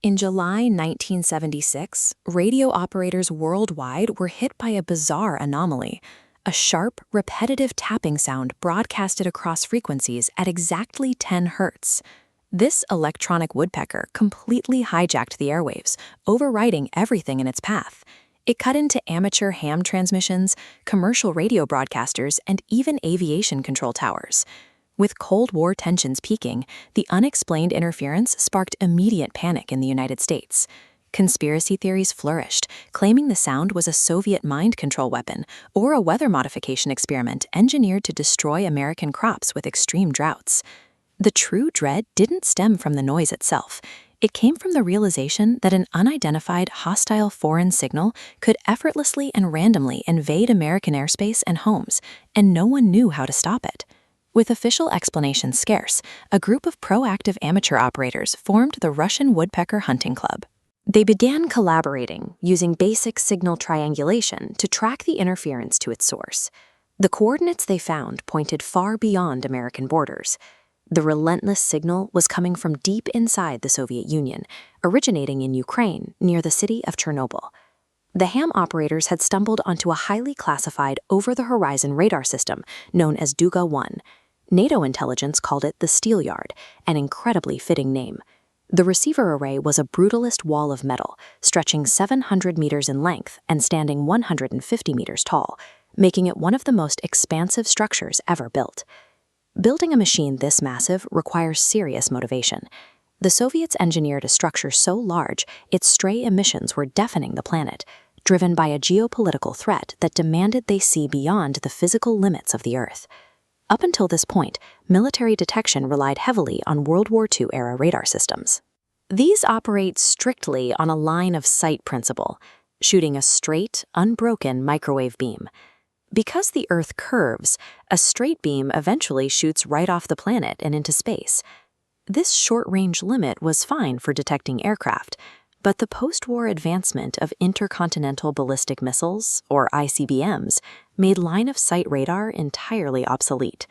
In July 1976, radio operators worldwide were hit by a bizarre anomaly. A sharp, repetitive tapping sound broadcasted across frequencies at exactly 10 hertz. This electronic woodpecker completely hijacked the airwaves, overriding everything in its path. It cut into amateur ham transmissions, commercial radio broadcasters, and even aviation control towers. With Cold War tensions peaking, the unexplained interference sparked immediate panic in the United States. Conspiracy theories flourished, claiming the sound was a Soviet mind control weapon or a weather modification experiment engineered to destroy American crops with extreme droughts. The true dread didn't stem from the noise itself. It came from the realization that an unidentified hostile foreign signal could effortlessly and randomly invade American airspace and homes, and no one knew how to stop it. With official explanations scarce, a group of proactive amateur operators formed the Russian Woodpecker Hunting Club. They began collaborating, using basic signal triangulation to track the interference to its source. The coordinates they found pointed far beyond American borders. The relentless signal was coming from deep inside the Soviet Union, originating in Ukraine, near the city of Chernobyl. The ham operators had stumbled onto a highly classified over-the-horizon radar system known as Duga-1. NATO intelligence called it the Steelyard, an incredibly fitting name. The receiver array was a brutalist wall of metal, stretching 700 meters in length and standing 150 meters tall, making it one of the most expansive structures ever built. Building a machine this massive requires serious motivation. The Soviets engineered a structure so large its stray emissions were deafening the planet, driven by a geopolitical threat that demanded they see beyond the physical limits of the Earth. Up until this point, military detection relied heavily on World War II-era radar systems. These operate strictly on a line-of-sight principle, shooting a straight, unbroken microwave beam. Because the Earth curves, a straight beam eventually shoots right off the planet and into space. This short-range limit was fine for detecting aircraft, but the post-war advancement of intercontinental ballistic missiles, or ICBMs, made line-of-sight radar entirely obsolete.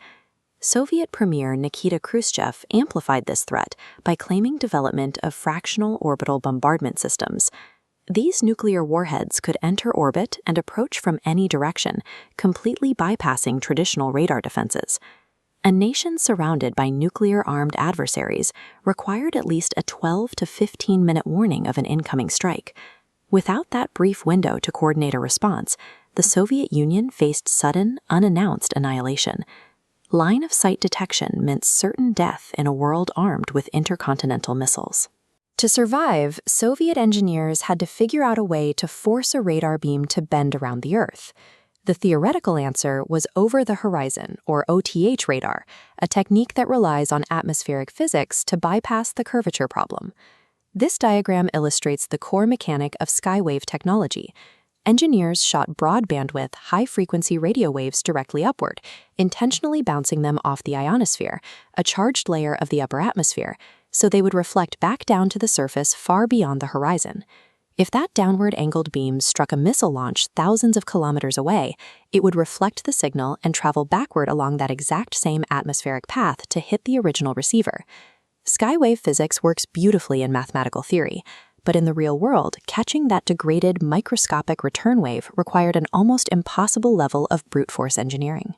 Soviet Premier Nikita Khrushchev amplified this threat by claiming development of fractional orbital bombardment systems. These nuclear warheads could enter orbit and approach from any direction, completely bypassing traditional radar defenses. A nation surrounded by nuclear-armed adversaries required at least a 12 to 15-minute warning of an incoming strike. Without that brief window to coordinate a response, the Soviet Union faced sudden, unannounced annihilation. Line-of-sight detection meant certain death in a world armed with intercontinental missiles. To survive, Soviet engineers had to figure out a way to force a radar beam to bend around the Earth. The theoretical answer was over-the-horizon, or OTH radar, a technique that relies on atmospheric physics to bypass the curvature problem. This diagram illustrates the core mechanic of skywave technology. Engineers shot broad-bandwidth, high-frequency radio waves directly upward, intentionally bouncing them off the ionosphere, a charged layer of the upper atmosphere, so they would reflect back down to the surface far beyond the horizon. If that downward angled beam struck a missile launch thousands of kilometers away, it would reflect the signal and travel backward along that exact same atmospheric path to hit the original receiver. Skywave physics works beautifully in mathematical theory, but in the real world, catching that degraded microscopic return wave required an almost impossible level of brute force engineering.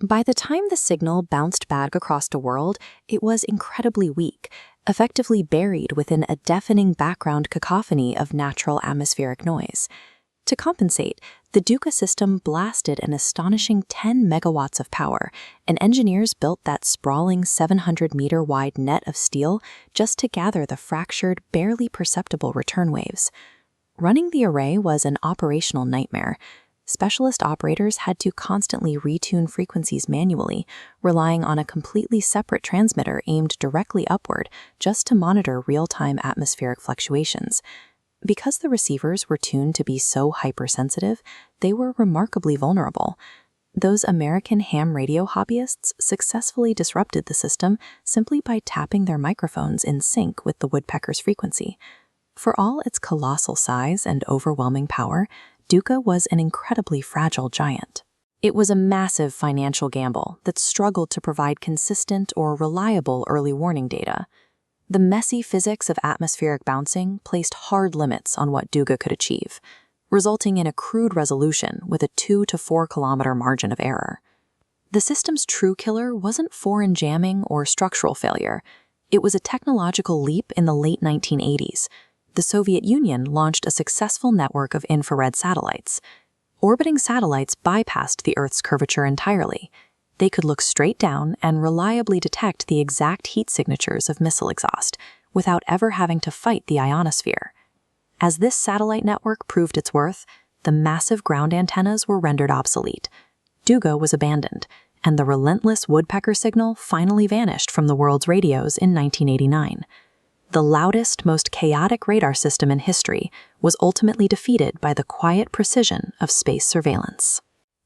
By the time the signal bounced back across the world, it was incredibly weak, effectively buried within a deafening background cacophony of natural atmospheric noise. To compensate, the Duga system blasted an astonishing 10 megawatts of power, and engineers built that sprawling 700-meter-wide net of steel just to gather the fractured, barely perceptible return waves. Running the array was an operational nightmare. Specialist operators had to constantly retune frequencies manually, relying on a completely separate transmitter aimed directly upward just to monitor real-time atmospheric fluctuations. Because the receivers were tuned to be so hypersensitive, they were remarkably vulnerable. Those American ham radio hobbyists successfully disrupted the system simply by tapping their microphones in sync with the woodpecker's frequency. For all its colossal size and overwhelming power, Duga was an incredibly fragile giant. It was a massive financial gamble that struggled to provide consistent or reliable early warning data. The messy physics of atmospheric bouncing placed hard limits on what Duga could achieve, resulting in a crude resolution with a 2 to 4 kilometer margin of error. The system's true killer wasn't foreign jamming or structural failure. It was a technological leap in the late 1980s. The Soviet Union launched a successful network of infrared satellites. Orbiting satellites bypassed the Earth's curvature entirely. They could look straight down and reliably detect the exact heat signatures of missile exhaust without ever having to fight the ionosphere. As this satellite network proved its worth, the massive ground antennas were rendered obsolete. Duga was abandoned, and the relentless Woodpecker signal finally vanished from the world's radios in 1989. The loudest, most chaotic radar system in history was ultimately defeated by the quiet precision of space surveillance.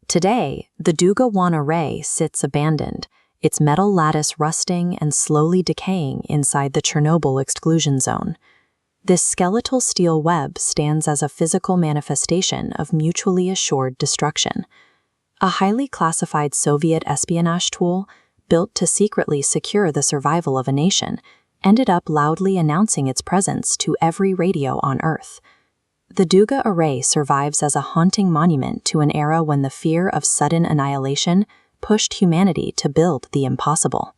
Today, the Duga-1 array sits abandoned, its metal lattice rusting and slowly decaying inside the Chernobyl exclusion zone. This skeletal steel web stands as a physical manifestation of mutually assured destruction. A highly classified Soviet espionage tool, built to secretly secure the survival of a nation, ended up loudly announcing its presence to every radio on Earth. The Duga array survives as a haunting monument to an era when the fear of sudden annihilation pushed humanity to build the impossible.